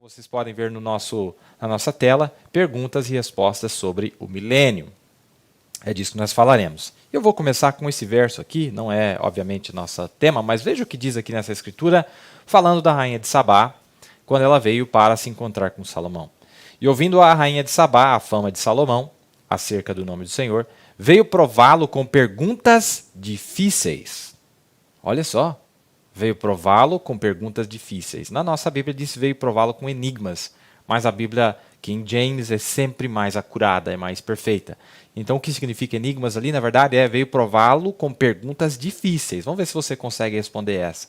Vocês podem ver no na nossa tela perguntas e respostas sobre o milênio. É disso que nós falaremos. Eu vou começar com esse verso aqui, não é obviamente nosso tema, mas veja o que diz aqui nessa escritura, falando da rainha de Sabá, quando ela veio para se encontrar com Salomão. E ouvindo a rainha de Sabá a fama de Salomão, acerca do nome do Senhor, veio prová-lo com perguntas difíceis. Olha só. Veio prová-lo com perguntas difíceis. Na nossa Bíblia diz que veio prová-lo com enigmas, mas a Bíblia King James é sempre mais acurada, é mais perfeita. Então o que significa enigmas ali, na verdade, veio prová-lo com perguntas difíceis. Vamos ver se você consegue responder essa.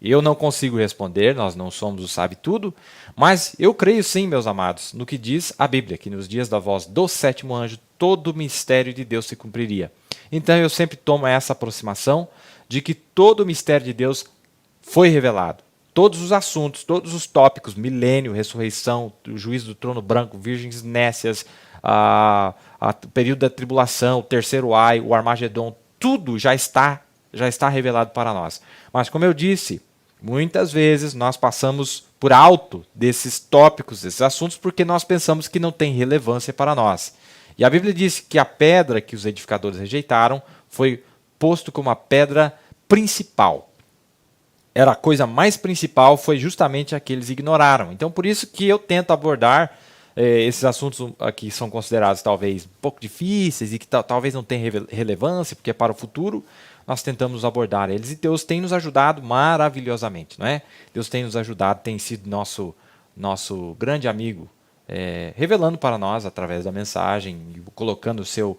Eu não consigo responder, nós não somos o sabe-tudo, mas eu creio sim, meus amados, no que diz a Bíblia, que nos dias da voz do sétimo anjo, todo o mistério de Deus se cumpriria. Então eu sempre tomo essa aproximação de que todo o mistério de Deus foi revelado. Todos os assuntos, todos os tópicos, milênio, ressurreição, o juízo do trono branco, virgens nécias, o período da tribulação, o terceiro ai, o Armagedon, tudo já está revelado para nós. Mas como eu disse, muitas vezes nós passamos por alto desses tópicos, desses assuntos, porque nós pensamos que não tem relevância para nós. E a Bíblia diz que a pedra que os edificadores rejeitaram foi posto como a pedra principal. Era a coisa mais principal, foi justamente a que eles ignoraram. Então, por isso que eu tento abordar esses assuntos aqui são considerados talvez um pouco difíceis e que talvez não tenham relevância, porque é para o futuro, nós tentamos abordar eles. E Deus tem nos ajudado maravilhosamente, não é? Deus tem nos ajudado, tem sido nosso grande amigo, revelando para nós através da mensagem, colocando o seu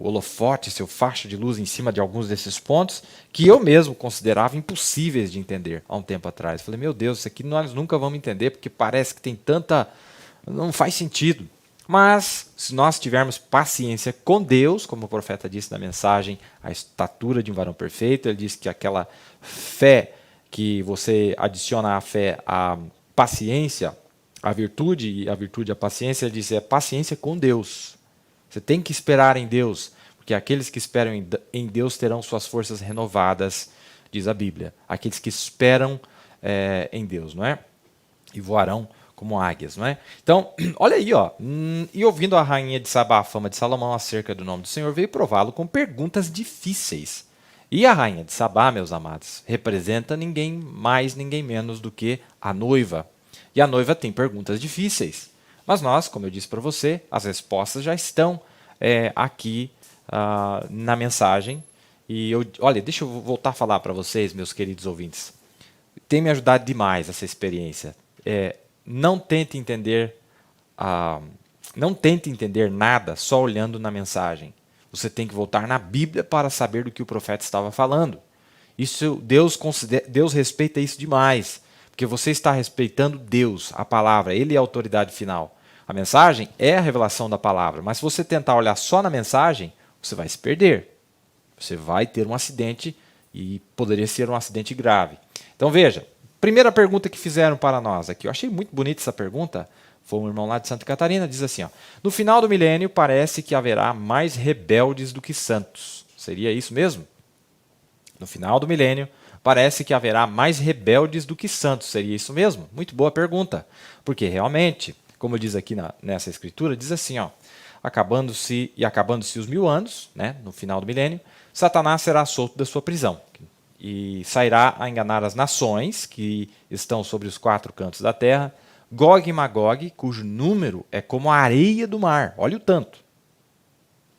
holofote, seu facho de luz em cima de alguns desses pontos que eu mesmo considerava impossíveis de entender há um tempo atrás. Falei, meu Deus, isso aqui nós nunca vamos entender porque parece que tem tanta... não faz sentido. Mas se nós tivermos paciência com Deus, como o profeta disse na mensagem, a estatura de um varão perfeito, ele disse que aquela fé que você adiciona à fé a paciência, a virtude, e a virtude a paciência, ele disse, é paciência com Deus. Você tem que esperar em Deus, porque aqueles que esperam em Deus terão suas forças renovadas, diz a Bíblia. Aqueles que esperam em Deus, não é? E voarão como águias, não é? Então, olha aí, ó. E ouvindo a rainha de Sabá a fama de Salomão acerca do nome do Senhor, veio prová-lo com perguntas difíceis. E a rainha de Sabá, meus amados, representa ninguém mais, ninguém menos do que a noiva. E a noiva tem perguntas difíceis. Mas nós, como eu disse para você, as respostas já estão aqui na mensagem. E olha, deixa eu voltar a falar para vocês, meus queridos ouvintes. Tem me ajudado demais essa experiência. Não tente entender nada só olhando na mensagem. Você tem que voltar na Bíblia para saber do que o profeta estava falando. Isso Deus respeita isso demais, porque você está respeitando Deus, a palavra, Ele é a autoridade final. A mensagem é a revelação da palavra, mas se você tentar olhar só na mensagem, você vai se perder. Você vai ter um acidente e poderia ser um acidente grave. Então veja, primeira pergunta que fizeram para nós aqui, eu achei muito bonita essa pergunta, foi um irmão lá de Santa Catarina, diz assim, ó, no final do milênio parece que haverá mais rebeldes do que santos. Seria isso mesmo? No final do milênio parece que haverá mais rebeldes do que santos. Seria isso mesmo? Muito boa pergunta, porque realmente... como diz aqui nessa escritura, diz assim, ó, acabando-se os 1000 anos, né, no final do milênio, Satanás será solto da sua prisão e sairá a enganar as nações que estão sobre os 4 cantos da terra, Gog e Magog, cujo número é como a areia do mar, olha o tanto,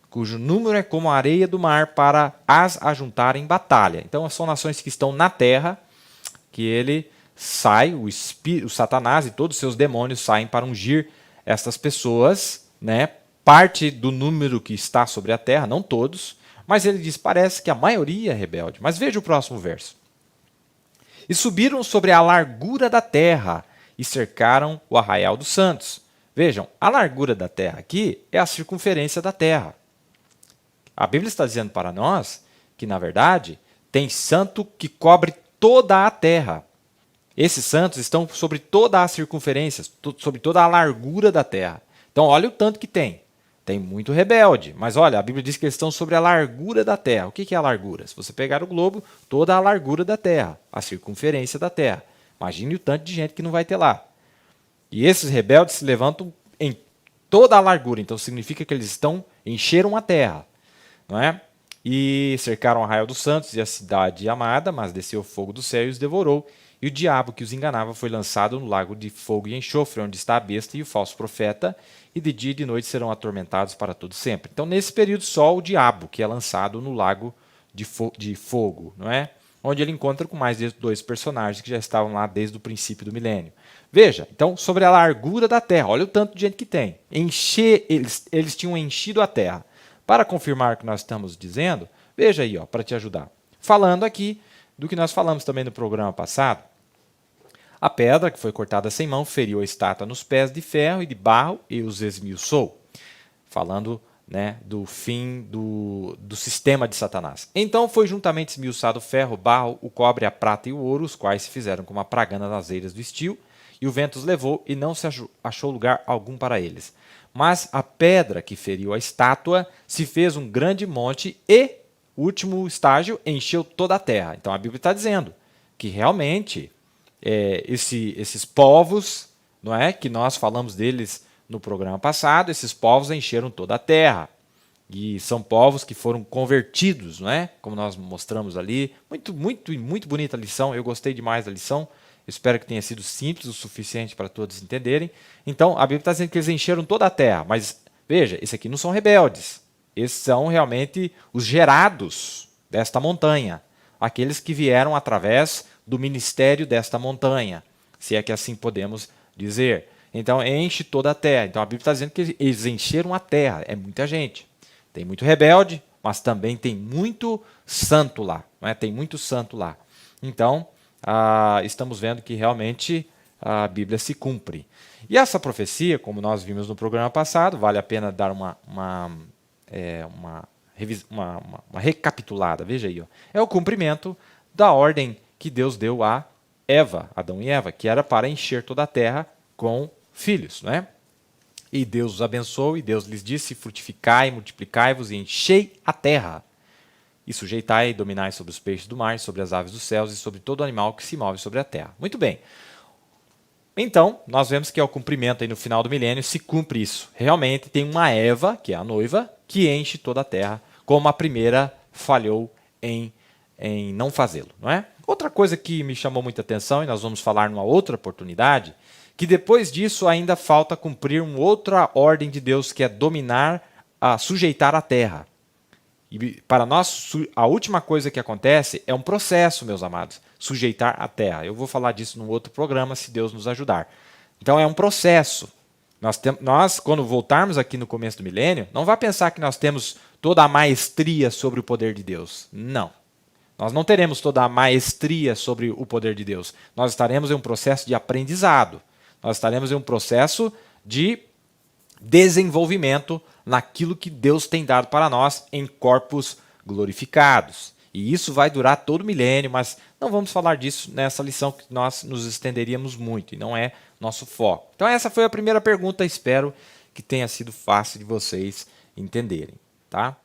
cujo número é como a areia do mar para as ajuntar em batalha. Então são nações que estão na terra, que ele... sai, o Satanás e todos os seus demônios saem para ungir essas pessoas, né? Parte do número que está sobre a terra, não todos, mas ele diz, parece que a maioria é rebelde. Mas veja o próximo verso. E subiram sobre a largura da terra e cercaram o arraial dos santos. Vejam, a largura da terra aqui é a circunferência da terra. A Bíblia está dizendo para nós que, na verdade, tem santo que cobre toda a terra. Esses santos estão sobre toda a circunferência, sobre toda a largura da terra. Então, olha o tanto que tem. Tem muito rebelde, mas olha, a Bíblia diz que eles estão sobre a largura da terra. O que é a largura? Se você pegar o globo, toda a largura da terra, a circunferência da terra. Imagine o tanto de gente que não vai ter lá. E esses rebeldes se levantam em toda a largura, então significa que eles encheram a terra, não é? E cercaram Arraial dos Santos e a cidade amada, mas desceu o fogo do céu e os devorou. E o diabo que os enganava foi lançado no lago de fogo e enxofre, onde está a besta e o falso profeta, e de dia e de noite serão atormentados para todo sempre. Então, nesse período, só o diabo que é lançado no lago de fogo, não é? Onde ele encontra com mais de 2 personagens que já estavam lá desde o princípio do milênio. Veja, então, sobre a largura da terra, olha o tanto de gente que tem. Eles tinham enchido a terra. Para confirmar o que nós estamos dizendo, veja aí, para te ajudar. Falando aqui do que nós falamos também no programa passado, a pedra que foi cortada sem mão feriu a estátua nos pés de ferro e de barro e os esmiuçou. Falando, né, do fim do sistema de Satanás. Então foi juntamente esmiuçado o ferro, o barro, o cobre, a prata e o ouro, os quais se fizeram como a pragana nas eiras do estio, e o vento os levou, e não se achou lugar algum para eles. Mas a pedra que feriu a estátua se fez um grande monte e, último estágio, encheu toda a terra. Então a Bíblia está dizendo que realmente esses povos, não é, que nós falamos deles no programa passado, esses povos encheram toda a terra. E são povos que foram convertidos, não é? Como nós mostramos ali. Muito bonita a lição. Eu gostei demais da lição. Espero que tenha sido simples o suficiente para todos entenderem. Então, a Bíblia está dizendo que eles encheram toda a terra. Mas, veja, esses aqui não são rebeldes. Esses são realmente os gerados desta montanha. Aqueles que vieram através do ministério desta montanha. Se é que assim podemos dizer. Então, enche toda a terra. Então, a Bíblia está dizendo que eles encheram a terra. É muita gente. Tem muito rebelde, mas também tem muito santo lá. Não é? Tem muito santo lá. Então, estamos vendo que realmente a Bíblia se cumpre. E essa profecia, como nós vimos no programa passado, vale a pena dar uma recapitulada. Veja aí. É o cumprimento da ordem que Deus deu a Eva, Adão e Eva, que era para encher toda a terra com filhos, né? E Deus os abençoou, e Deus lhes disse: frutificai, multiplicai-vos e enchei a terra. E sujeitai e dominai sobre os peixes do mar, sobre as aves dos céus e sobre todo animal que se move sobre a terra. Muito bem. Então, nós vemos que ao cumprimento aí no final do milênio se cumpre isso. Realmente tem uma Eva, que é a noiva, que enche toda a terra, como a primeira falhou em não fazê-lo, não é? Outra coisa que me chamou muita atenção, e nós vamos falar numa outra oportunidade, que depois disso ainda falta cumprir uma outra ordem de Deus, que é dominar, sujeitar a terra. E para nós, a última coisa que acontece é um processo, meus amados, sujeitar a terra. Eu vou falar disso num outro programa, se Deus nos ajudar. Então é um processo. Nós, quando voltarmos aqui no começo do milênio, não vá pensar que nós temos toda a maestria sobre o poder de Deus. Não. Nós não teremos toda a maestria sobre o poder de Deus. Nós estaremos em um processo de aprendizado. Nós estaremos em um processo de desenvolvimento naquilo que Deus tem dado para nós em corpos glorificados. E isso vai durar todo o milênio, mas não vamos falar disso nessa lição, que nós nos estenderíamos muito, e não é nosso foco. Então essa foi a primeira pergunta, espero que tenha sido fácil de vocês entenderem, tá?